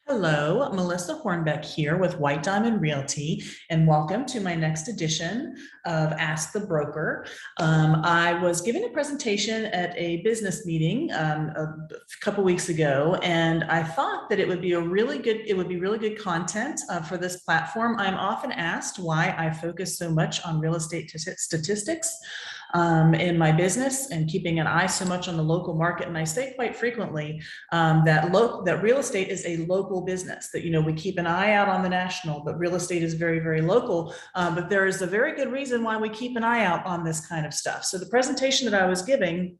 Hello, Melissa Hornbeck here with White Diamond Realty, and welcome to my next edition of Ask the Broker. I was giving a presentation at a business meeting a couple weeks ago, and I thought that it would be really good content for this platform. I'm often asked why I focus so much on real estate statistics in my business and keeping an eye so much on the local market. And I say quite frequently that real estate is a local business, that, we keep an eye out on the national, but real estate is very, very local. But there is a very good reason why we keep an eye out on this kind of stuff. So the presentation that I was giving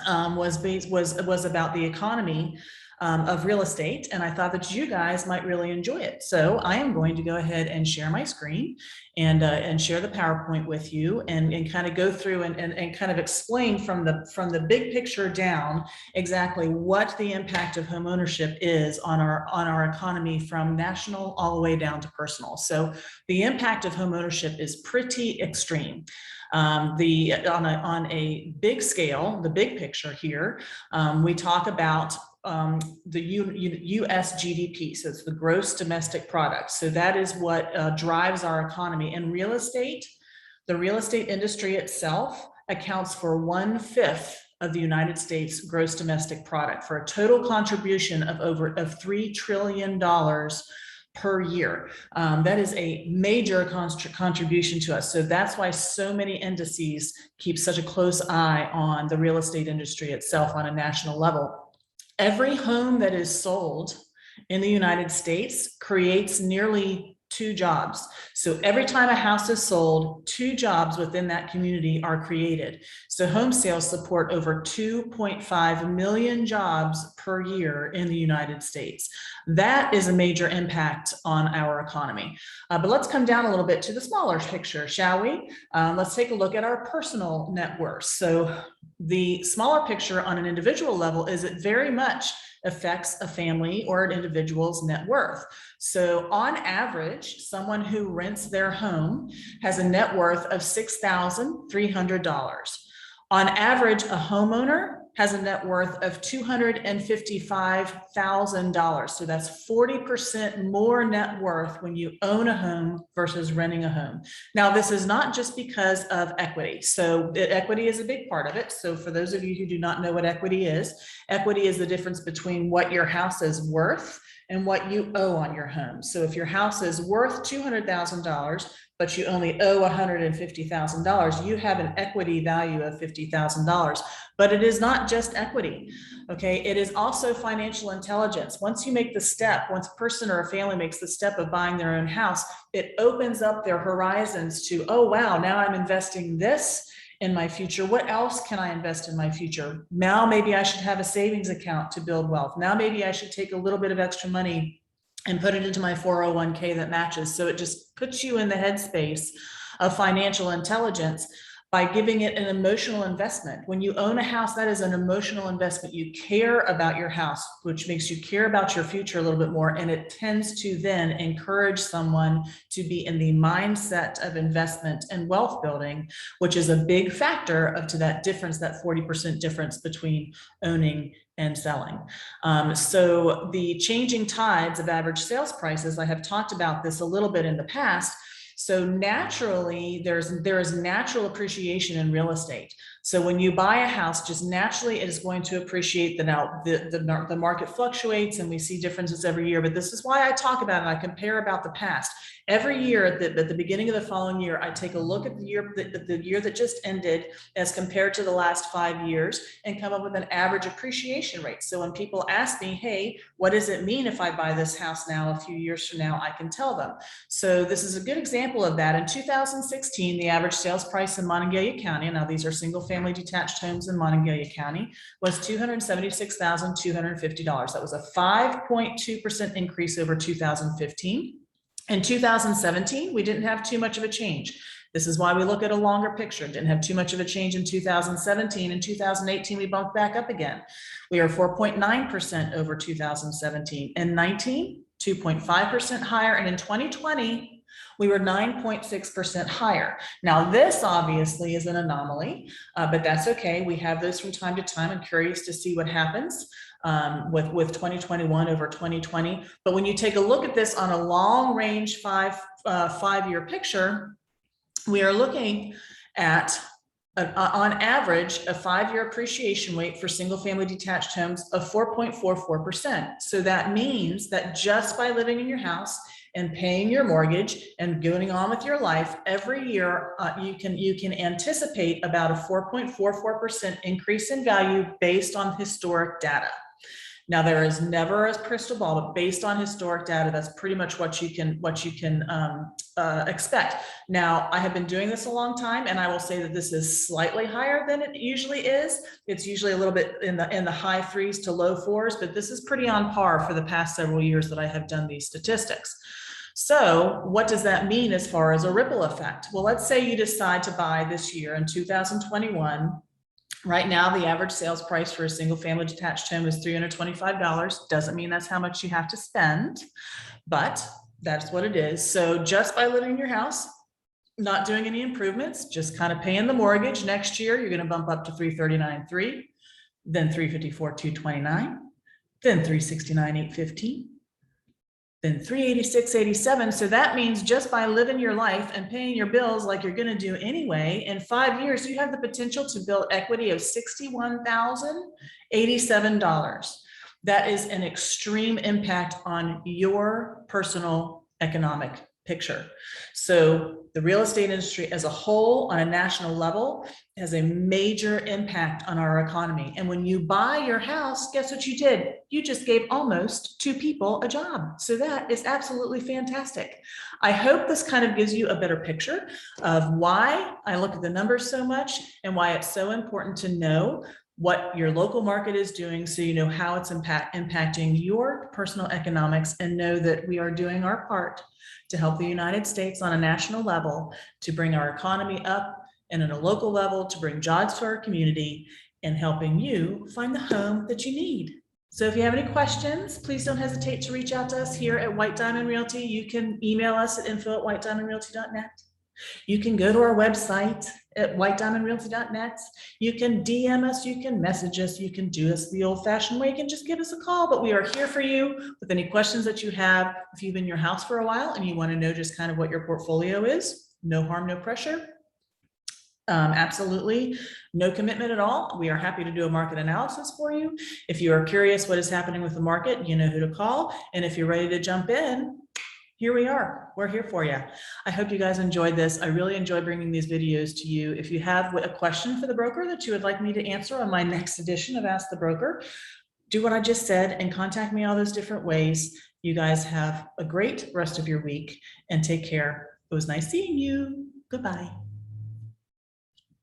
was about the economy of real estate, and I thought that you guys might really enjoy it. So I am going to go ahead and share my screen and share the PowerPoint with you and kind of go through and kind of explain from the big picture down exactly what the impact of home ownership is on our economy, from national all the way down to personal. So the impact of home ownership is pretty extreme. On a big scale, the big picture here, we talk about the US GDP, so it's the gross domestic product. So that is what drives our economy. And real estate, the real estate industry itself accounts for 1/5 of the United States gross domestic product, for a total contribution of $3 trillion per year. That is a major contribution to us. So that's why so many indices keep such a close eye on the real estate industry itself on a national level. Every home that is sold in the United States creates nearly 2 jobs. So every time a house is sold, 2 jobs within that community are created. So home sales support over 2.5 million jobs per year in the United States. That is a major impact on our economy. But let's come down a little bit to the smaller picture, shall we? Let's take a look at our personal net worth. So the smaller picture on an individual level is it very much affects a family or an individual's net worth. So on average, someone who rents their home has a net worth of $6,300. On average, a homeowner has a net worth of $255,000. So that's 40% more net worth when you own a home versus renting a home. Now, this is not just because of equity. So equity is a big part of it. So for those of you who do not know what equity is the difference between what your house is worth and what you owe on your home. So if your house is worth $200,000, but you only owe $150,000, you have an equity value of $50,000. But it is not just equity, okay? It is also financial intelligence. Once you make the step, once a person or a family makes the step of buying their own house, it opens up their horizons to, oh, wow, now I'm investing this in my future. What else can I invest in my future? Now maybe I should have a savings account to build wealth. Now maybe I should take a little bit of extra money and put it into my 401k that matches. So it just puts you in the headspace of financial intelligence by giving it an emotional investment. When you own a house, that is an emotional investment. You care about your house, which makes you care about your future a little bit more. And it tends to then encourage someone to be in the mindset of investment and wealth building, which is a big factor to that difference, that 40% difference between owning and selling. So the changing tides of average sales prices, I have talked about this a little bit in the past. So naturally, there is natural appreciation in real estate. So when you buy a house, just naturally it is going to appreciate. The market fluctuates and we see differences every year, but this is why I talk about it. I compare about the past. Every year at the beginning of the following year, I take a look at the year that just ended as compared to the last 5 years and come up with an average appreciation rate. So when people ask me, hey, what does it mean if I buy this house now, a few years from now, I can tell them. So this is a good example of that. In 2016, the average sales price in Monongalia County, now these are single family detached homes in Monongalia County, was $276,250. That was a 5.2% increase over 2015. In 2017, we didn't have too much of a change. This is why we look at a longer picture. Didn't have too much of a change in 2017. In 2018, we bumped back up again. We are 4.9% over 2017. In 19, 2.5% higher. And in 2020, we were 9.6% higher. Now, this obviously is an anomaly, but that's okay. We have those from time to time. I'm curious to see what happens. with 2021 over 2020. But when you take a look at this on a long range five-year picture, we are looking at on average, a 5-year appreciation rate for single family detached homes of 4.44%. So that means that just by living in your house and paying your mortgage and going on with your life, every year you can anticipate about a 4.44% increase in value based on historic data. Now, there is never a crystal ball, but based on historic data, that's pretty much what you can expect. Now, I have been doing this a long time, and I will say that this is slightly higher than it usually is. It's usually a little bit in the high 3s to low 4s, but this is pretty on par for the past several years that I have done these statistics. So what does that mean as far as a ripple effect? Well, let's say you decide to buy this year in 2021. Right now, the average sales price for a single family detached home is $325. Doesn't mean that's how much you have to spend, but that's what it is. So just by living in your house, not doing any improvements, just kind of paying the mortgage, next year, you're going to bump up to $339,300, then $354,229, then $369,815. Then $386,87. So that means just by living your life and paying your bills like you're going to do anyway, in 5 years, you have the potential to build equity of $61,087. That is an extreme impact on your personal economic picture. So the real estate industry as a whole on a national level has a major impact on our economy. And when you buy your house, guess what you did? You just gave almost 2 people a job. So that is absolutely fantastic. I hope this kind of gives you a better picture of why I look at the numbers so much and why it's so important to know what your local market is doing so you know how it's impacting your personal economics, and know that we are doing our part to help the United States on a national level to bring our economy up, and at a local level to bring jobs to our community and helping you find the home that you need. So if you have any questions, please don't hesitate to reach out to us here at White Diamond Realty. You can email us at info@whitediamondrealty.net. You can go to our website at whitediamondrealty.net. You can DM us, you can message us, you can do us the old-fashioned way, you can just give us a call, but we are here for you with any questions that you have. If you've been in your house for a while and you want to know just kind of what your portfolio is, no harm, no pressure. Absolutely no commitment at all. We are happy to do a market analysis for you. If you are curious what is happening with the market, you know who to call. And if you're ready to jump in, here we are. We're here for you. I hope you guys enjoyed this. I really enjoy bringing these videos to you. If you have a question for the broker that you would like me to answer on my next edition of Ask the Broker, do what I just said and contact me all those different ways. You guys have a great rest of your week and take care. It was nice seeing you. Goodbye.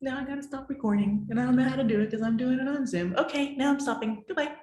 Now I gotta stop recording and I don't know how to do it because I'm doing it on Zoom. Okay, now I'm stopping. Goodbye.